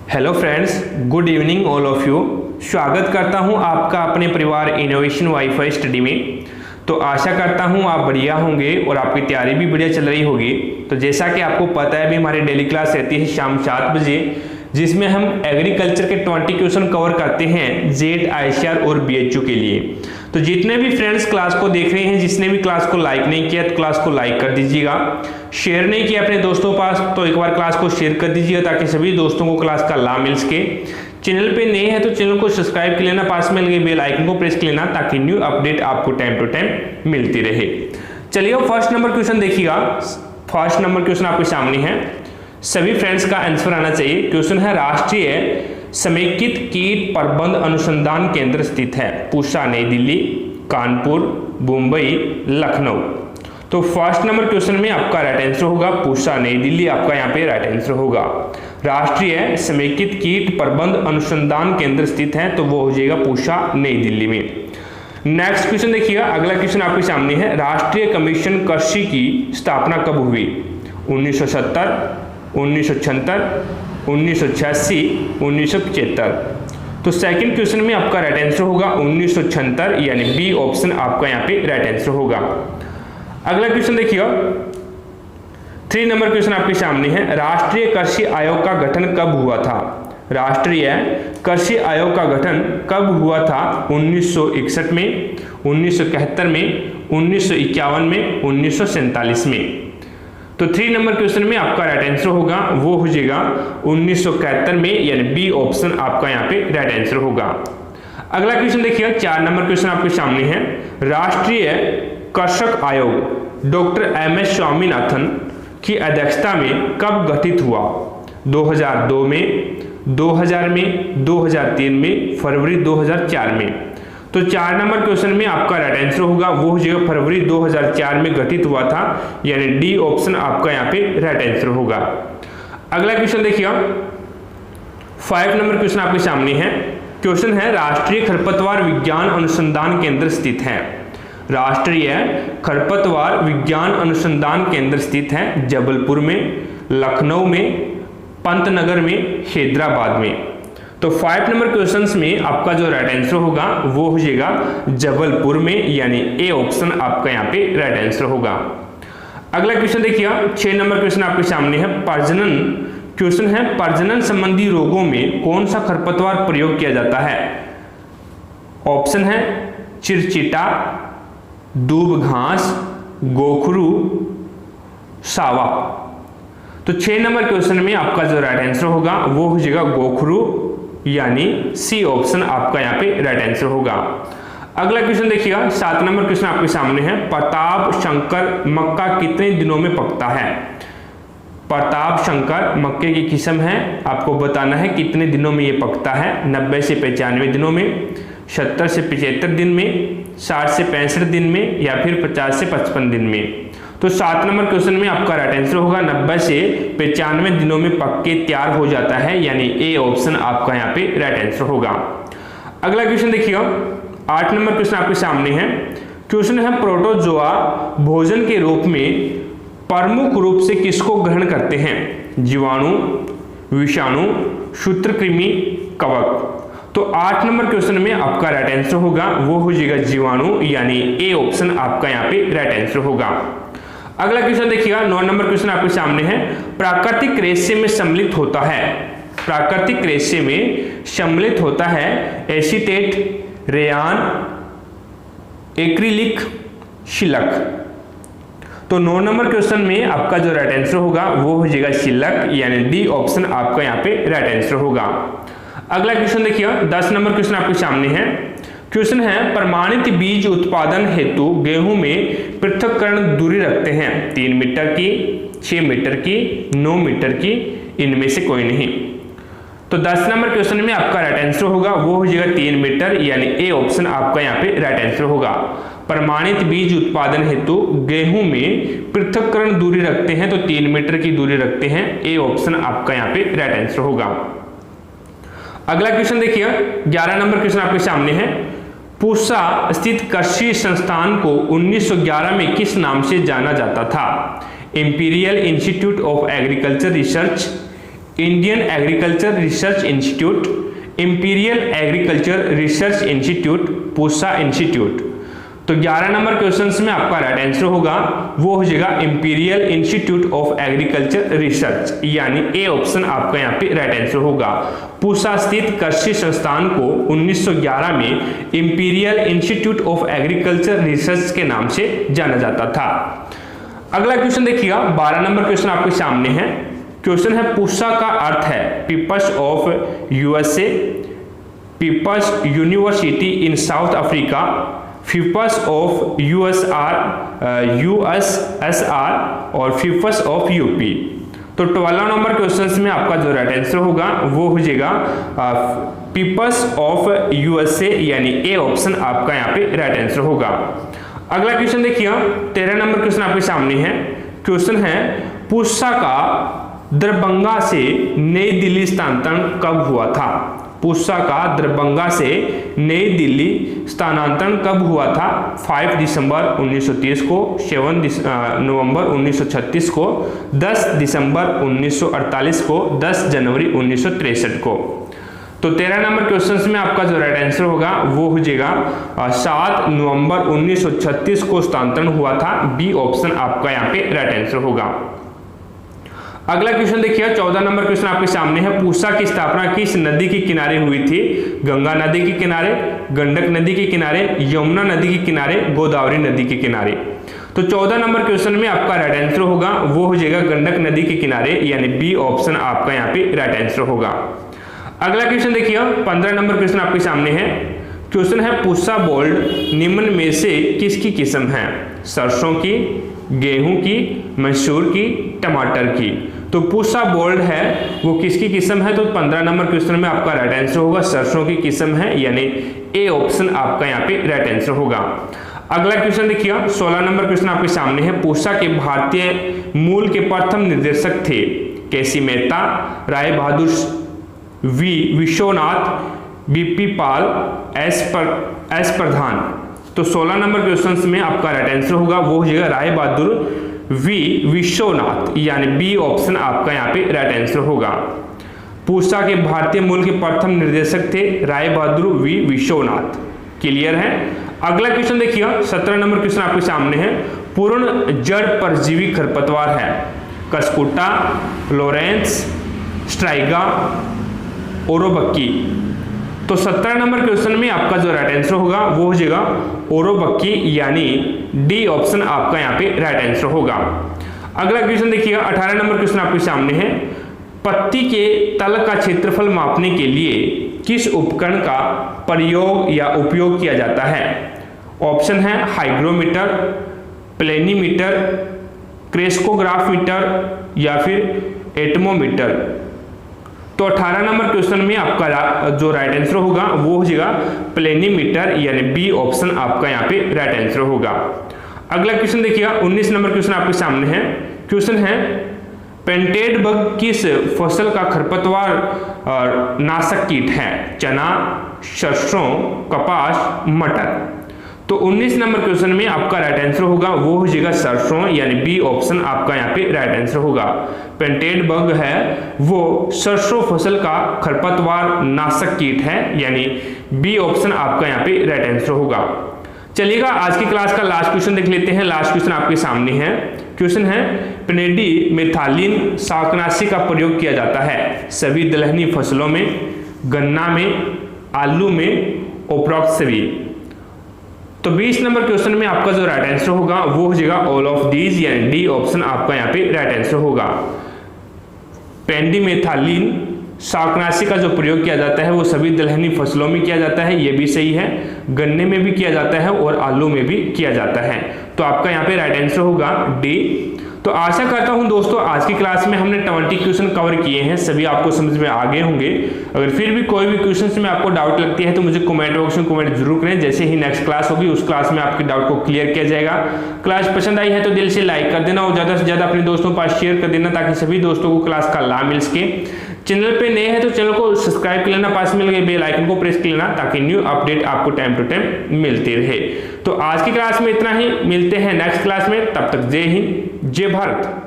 Hello friends, good evening all of you. स्वागत करता हूं आपका अपने परिवार इनोवेशन वाईफाई स्टडी में। तो आशा करता हूं आप बढ़िया होंगे और आपकी तैयारी भी बढ़िया चल रही होगी। तो जैसा कि आपको पता है, अभी हमारी डेली क्लास रहती है शाम 7 बजे, जिसमें हम एग्रीकल्चर के 20 क्वेश्चन कवर करते हैं जेड, आईसीआर और बीएचयू के लिए। तो जितने भी फ्रेंड्स क्लास को देख रहे हैं, जिसने भी क्लास को लाइक नहीं किया तो क्लास को लाइक कर दीजिएगा, शेयर नहीं किया अपने दोस्तों के पास तो एक बार क्लास को शेयर कर दीजिएगा ताकि सभी दोस्तों को क्लास का लाभ मिल सके। चैनल पे नए हैं तो चैनल को सब्सक्राइब कर लेना, पास में लगे बेल आइकन को प्रेस कर लेना ताकि न्यू अपडेट आपको टाइम टू टाइम मिलती रहे। चलिए फर्स्ट नंबर क्वेश्चन देखिएगा। फर्स्ट नंबर क्वेश्चन आपके सामने है, सभी फ्रेंड्स का आंसर आना चाहिए। क्वेश्चन है, राष्ट्रीय समेकित कीट प्रबंध अनुसंधान केंद्र स्थित है? पूसा नई दिल्ली, कानपुर, मुंबई, लखनऊ। तो फर्स्ट नंबर क्वेश्चन में आपका राइट आंसर होगा पूसा नई दिल्ली, आपका यहाँ पे राइट आंसर होगा। राष्ट्रीय समेकित कीट प्रबंध अनुसंधान केंद्र स्थित है तो वो हो जाएगा पूसा नई दिल्ली में। नेक्स्ट क्वेश्चन देखिएगा, अगला क्वेश्चन आपके सामने है, राष्ट्रीय कमीशन कृषि की स्थापना कब हुई? 1970, 1976, 1986, 1975। तो सेकंड क्वेश्चन में आपका राइट आंसर होगा 1976, यानी बी ऑप्शन आपका यहाँ पे राइट आंसर होगा। अगला क्वेश्चन देखिए, 3 नंबर क्वेश्चन आपके सामने है, राष्ट्रीय कृषि आयोग का गठन कब हुआ था? राष्ट्रीय कृषि आयोग का गठन कब हुआ था? 1961 में, 1971 में, 1951 में, 1947 में। तो 3 नंबर क्वेश्चन में आपका राइट आंसर होगा वो हो जाएगा 1971 में, यानी बी ऑप्शन आपका यहाँ पे राइट आंसर होगा। अगला क्वेश्चन देखिए, 4 नंबर क्वेश्चन आपके सामने है, राष्ट्रीय कृषक आयोग डॉक्टर एम.एस. स्वामीनाथन की अध्यक्षता में कब गठित हुआ? 2002 में, 2000 में, 2003 में, फरवरी 2004 में। तो 4 नंबर क्वेश्चन में आपका राइट आंसर होगा वो हो जाएगा फरवरी 2004 में गठित हुआ था, यानी डी ऑप्शन आपका यहाँ पे राइट आंसर होगा। अगला क्वेश्चन देखिए, 5 नंबर क्वेश्चन आपके सामने है। क्वेश्चन है, राष्ट्रीय खरपतवार विज्ञान अनुसंधान केंद्र स्थित है? राष्ट्रीय खरपतवार विज्ञान अनुसंधान केंद्र स्थित है जबलपुर में, लखनऊ में, पंतनगर में, हैदराबाद में। तो 5 नंबर क्वेश्चंस में आपका जो राइट आंसर होगा वो हो जाएगा जबलपुर में, यानी ए ऑप्शन आपका यहाँ पे राइट आंसर होगा। अगला क्वेश्चन देखिए, 6 नंबर क्वेश्चन आपके सामने है, प्रजनन। क्वेश्चन है, प्रजनन संबंधी रोगों में कौन सा खरपतवार प्रयोग किया जाता है? ऑप्शन है चिरचिटा, दूब घास, गोखरू, सावा। तो 6 नंबर क्वेश्चन में आपका जो राइट आंसर होगा वो हो जाएगा गोखरू, यानी सी ऑप्शन आपका यहाँ पे राइट आंसर होगा। अगला क्वेश्चन देखिएगा, 7 नंबर क्वेश्चन आपके सामने है, प्रताप शंकर मक्का कितने दिनों में पकता है? प्रताप शंकर मक्के की किस्म है, आपको बताना है कितने दिनों में ये पकता है। 90 से 95 दिनों में, 70 से 75 दिन में, 60 से 65 दिन में, या फिर 50 से 55 दिन में। तो 7 नंबर क्वेश्चन में आपका राइट आंसर होगा 90 से 95 दिनों में पक के तैयार हो जाता है, यानी ए ऑप्शन आपका यहाँ पे राइट आंसर होगा। अगला क्वेश्चन देखिए, 8 नंबर क्वेश्चन आपके सामने है। क्वेश्चन है, प्रोटोजोआ भोजन के रूप में प्रमुख रूप से किसको ग्रहण करते हैं? जीवाणु, विषाणु, सूत्रकृमि, कवक। तो 8 नंबर क्वेश्चन में आपका राइट आंसर होगा वो हो जाएगा जीवाणु, यानी ए ऑप्शन आपका यहाँ पे राइट आंसर होगा। अगला क्वेश्चन देखिएगा, 9 नंबर क्वेश्चन आपके सामने है, प्राकृतिक रेशे में सम्मिलित होता है? प्राकृतिक रेशे में सम्मिलित होता है एसीटेट, रेयान, एक्रिलिक, शिलक। तो 9 नंबर क्वेश्चन में आपका जो राइट आंसर होगा वो हो जाएगा शिलक, यानी डी ऑप्शन आपका यहाँ पे राइट आंसर होगा। अगला क्वेश्चन देखिए, 10 नंबर क्वेश्चन आपके सामने है। क्वेश्चन है, प्रमाणित बीज उत्पादन हेतु गेहूं में पृथक्करण दूरी रखते हैं? 3 मीटर की, 6 मीटर की, 9 मीटर की, इनमें से कोई नहीं। तो 10 नंबर क्वेश्चन में आपका राइट आंसर होगा वो हो जाएगा 3 मीटर, यानी ए ऑप्शन आपका यहाँ पे राइट आंसर होगा। प्रमाणित बीज उत्पादन हेतु गेहूं में पृथक्करण दूरी रखते हैं तो 3 मीटर की दूरी रखते हैं, ए ऑप्शन आपका यहाँ पे राइट आंसर होगा। अगला क्वेश्चन देखिए, 11 नंबर क्वेश्चन आपके सामने है, पूसा स्थित कृषि संस्थान को 1911 में किस नाम से जाना जाता था? Imperial institute of agriculture research, Indian agriculture research institute, imperial agriculture research institute, Pusa institute. तो 11 नंबर क्वेश्चन में आपका राइट आंसर होगा वो हो जाएगा imperial institute of agriculture research, यानी ए ऑप्शन आपका यहाँ पे राइट आंसर होगा। पूसा स्थित कृषि संस्थान को 1911 में imperial institute of agriculture research के नाम से जाना जाता था। अगला क्वेश्चन देखिएगा, 12 नंबर क्वेश्चन आपके सामने है। क्वेश्चन है पूसा का अर्थ है peoples of USA, peoples university in South Africa, peoples of USSR और पीपल्स ऑफ यूपी। तो 12 नंबर क्वेश्चन में आपका जो राइट आंसर होगा वो हो जाएगा पीपल्स ऑफ यूएसए, यानी ए ऑप्शन आपका यहाँ पे राइट आंसर होगा। अगला क्वेश्चन देखिए, 13 नंबर क्वेश्चन आपके सामने है। क्वेश्चन है पूसा का दरभंगा से नई दिल्ली स्थानांतरण कब हुआ था? पूसा का दरभंगा से नई दिल्ली स्थानांतरण कब हुआ था? 5 दिसंबर 1930 को, 7 नवंबर 1936 को, 10 दिसंबर 1948 को, 10 जनवरी 1963 को। तो 13 नंबर क्वेश्चन में आपका जो राइट आंसर होगा वो हो जाएगा 7 नवंबर 1936 को स्थानांतरण हुआ था। बी ऑप्शन आपका यहाँ पे राइट आंसर होगा। अगला क्वेश्चन देखिए, 14 नंबर क्वेश्चन आपके सामने है। पूसा की स्थापना किस नदी के किनारे हुई थी? गंगा नदी के किनारे, गंडक नदी के किनारे, यमुना नदी के किनारे, गोदावरी नदी के किनारे। तो 14 नंबर क्वेश्चन में आपका राइट आंसर होगा वो हो जाएगा गंडक नदी के किनारे, यानी बी ऑप्शन आपका यहाँ पे राइट आंसर होगा। अगला क्वेश्चन देखिए, 15 नंबर क्वेश्चन आपके सामने है। क्वेश्चन है पूसा बोल्ड निम्न में से किसकी किस्म है? सरसों की, गेहूं की, मसूर की, टमाटर की। तो पूसा बोल्ड है वो किसकी किस्म है? तो 15 नंबर क्वेश्चन में आपका राइट आंसर होगा सरसों की किस्म है, यानी ए ऑप्शन आपका यहाँ पे राइट आंसर होगा। अगला क्वेश्चन देखिए, 16 नंबर क्वेश्चन आपके सामने है। पूसा के भारतीय मूल के प्रथम निर्देशक थे केसी मेहता, राय बहादुर विश्वनाथ, बीपी पाल, एस प्रधान। तो 16 नंबर क्वेश्चन में आपका राइट आंसर होगा वो हो जाएगा राय बहादुर विश्वनाथ, यानी बी ऑप्शन आपका यहाँ पे राइट आंसर होगा। पूसा के भारतीय मूल के प्रथम निर्देशक थे राय बहादुर विश्वनाथ। क्लियर है। अगला क्वेश्चन देखिए, 17 नंबर क्वेश्चन आपके सामने है। पूर्ण जड़ परजीवी खरपतवार है कसकुटा, लॉरेंस, स्ट्राइगा, ओरोबक्की। तो 17 नंबर क्वेश्चन में आपका जो राइट आंसर होगा वो हो जाएगा ओरोबक्की, यानी डी ऑप्शन आपका यहाँ पे राइट आंसर होगा। अगला क्वेश्चन देखिएगा, 18 नंबर क्वेश्चन आपके सामने है। पत्ती के तल का क्षेत्रफल मापने के लिए किस उपकरण का प्रयोग या उपयोग किया जाता है? ऑप्शन है हाइग्रोमीटर, प्लेनीमीटर, क्रेस्कोग्राफ मीटर या फिर एटमोमीटर। तो 18 नंबर क्वेश्चन में आपका जो राइट आंसर होगा वो हो जाएगा प्लेनीमीटर, यानी बी ऑप्शन आपका यहाँ पे राइट आंसर होगा। अगला क्वेश्चन देखिएगा, 19 नंबर क्वेश्चन आपके सामने है। क्वेश्चन है पेंटेड बग किस फसल का खरपतवार और नाशक कीट है? चना, सरसों, कपास, मटर। तो 19 नंबर क्वेश्चन में आपका राइट आंसर होगा वो हो जाएगा सरसों, यानी बी ऑप्शन आपका यहाँ पे राइट आंसर होगा। पेंटेड बग है वो सरसों फसल का खरपतवार नाशक कीट है, यानी बी ऑप्शन आपका यहाँ पे राइट आंसर होगा। चलिएगा आज की क्लास का लास्ट क्वेश्चन देख लेते हैं। लास्ट क्वेश्चन आपके सामने है। क्वेश्चन है पेनेडी मेथालिन शाकनाशी का प्रयोग किया जाता है सभी दलहनी फसलों में, गन्ना में, आलू में, उपरोक्त सभी। तो 20 नंबर क्वेश्चन में आपका जो राइट आंसर होगा वो हो जाएगा ऑल ऑफ दीज, यानी डी ऑप्शन आपका यहाँ पे राइट आंसर होगा। पेंडिमेथालिन शाकनाशी का जो प्रयोग किया जाता है वो सभी दलहनी फसलों में किया जाता है, ये भी सही है। गन्ने में भी किया जाता है और आलू में भी किया जाता है, तो आपका यहाँ पे राइट आंसर होगा डी। तो आशा करता हूं दोस्तों आज की क्लास में हमने 20 क्वेश्चन कवर किए हैं, सभी आपको समझ में आ गए होंगे। अगर फिर भी कोई भी क्वेश्चन में आपको डाउट लगती है तो मुझे कमेंट बॉक्स में कमेंट जरूर करें। जैसे ही नेक्स्ट क्लास होगी उस क्लास में आपके डाउट को क्लियर किया जाएगा। क्लास पसंद आई है तो दिल से लाइक कर देना और ज्यादा से ज्यादा अपने दोस्तों के पास शेयर कर देना ताकि सभी दोस्तों को क्लास का लाभ मिल सके। चैनल पे नए हैं तो चैनल को सब्सक्राइब कर लेना, पास में लगे बेल आइकन को प्रेस कर लेना ताकि न्यू अपडेट आपको टाइम टू टाइम मिलती रहे। तो आज की क्लास में इतना ही, मिलते हैं नेक्स्ट क्लास में, तब तक जय हिंद, जय भारत।